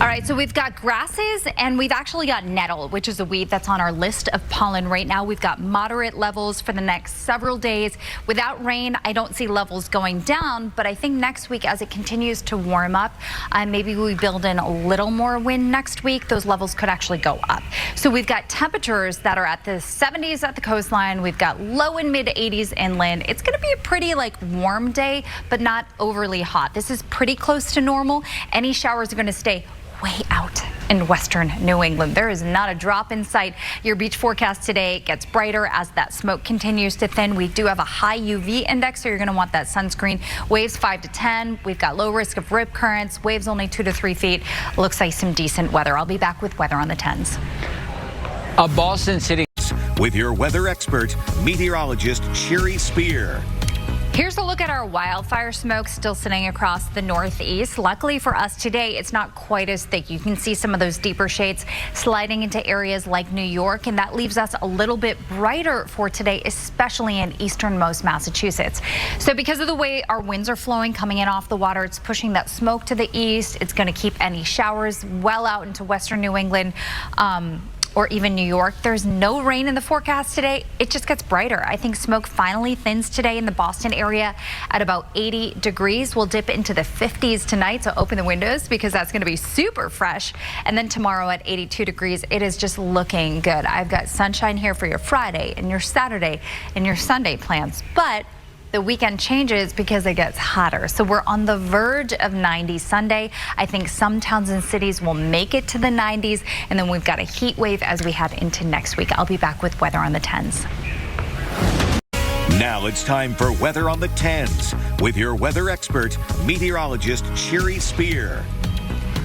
All right, so we've got grasses and we've actually got nettle, which is a weed that's on our list of pollen right now. We've got moderate levels for the next several days. Without rain, I don't see levels going down, but I think next week as it continues to warm up, maybe we build in a little more wind next week, those levels could actually go up. So we've got temperatures that are at the 70s at the coastline. We've got low and mid 80s inland. It's going to be a pretty warm day, but not overly hot. This is pretty close to normal. Any showers are going to stay way out in western New England. There is not a drop in sight. Your beach forecast today gets brighter as that smoke continues to thin. We do have a high UV index, so you're going to want that sunscreen. Waves 5 to 10. We've got low risk of rip currents. Waves only 2 to 3 feet. Looks like some decent weather. I'll be back with weather on the 10s. A Boston City with your weather expert, meteorologist Shiri Spear. Here's a look at our wildfire smoke still sitting across the northeast. Luckily for us today, it's not quite as thick. You can see some of those deeper shades sliding into areas like New York, and that leaves us a little bit brighter for today, especially in easternmost Massachusetts. So because of the way our winds are flowing coming in off the water, it's pushing that smoke to the east. It's going to keep any showers well out into western New England. Or even New York. There's no rain in the forecast today. It just gets brighter. I think smoke finally thins today in the Boston area at about 80 degrees. We'll dip into the 50s tonight, so open the windows because that's going to be super fresh. And then tomorrow at 82 degrees, it is just looking good. I've got sunshine here for your Friday and your Saturday and your Sunday plans. But the weekend changes because it gets hotter. So we're on the verge of 90 Sunday. I think some towns and cities will make it to the 90s. And then we've got a heat wave as we head into next week. I'll be back with weather on the 10s. Now it's time for weather on the 10s with your weather expert, meteorologist Shiri Spear.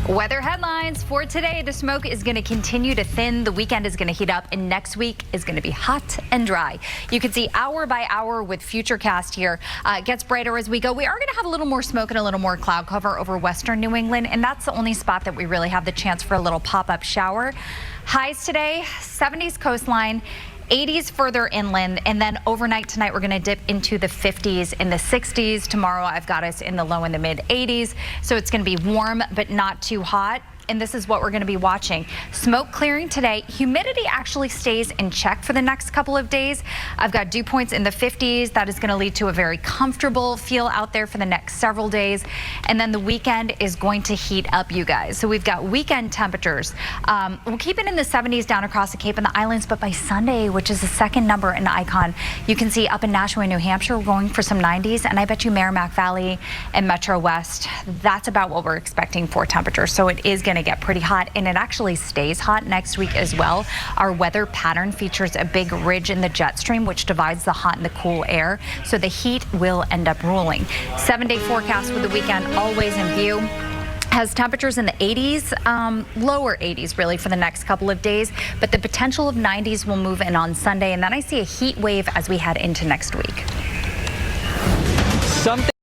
Weather headlines for today. The smoke is going to continue to thin. The weekend is going to heat up, and next week is going to be hot and dry. You can see hour by hour with Futurecast here. It gets brighter as we go. We are going to have a little more smoke and a little more cloud cover over western New England, and that's the only spot that we really have the chance for a little pop-up shower. Highs today, 70s coastline. 80s further inland, and then overnight tonight we're going to dip into the 50s and the 60s. Tomorrow I've got us in the low and the mid 80s, so it's going to be warm but not too hot. And this is what we're going to be watching. Smoke clearing today. Humidity actually stays in check for the next couple of days. I've got dew points in the 50s. That is going to lead to a very comfortable feel out there for the next several days. And then the weekend is going to heat up, you guys. So we've got weekend temperatures. We'll keep it in the 70s down across the Cape and the Islands, but by Sunday, which is the second number in Icon, you can see up in Nashua, New Hampshire, we're going for some 90s. And I bet you Merrimack Valley and Metro West, that's about what we're expecting for temperature. So it is going to get pretty hot, and it actually stays hot next week as well. Our weather pattern features a big ridge in the jet stream, which divides the hot and the cool air, so the heat will end up ruling. 7-day forecast for the weekend always in view. Has temperatures in the 80s, lower 80s really for the next couple of days, but the potential of 90s will move in on Sunday, and then I see a heat wave as we head into next week.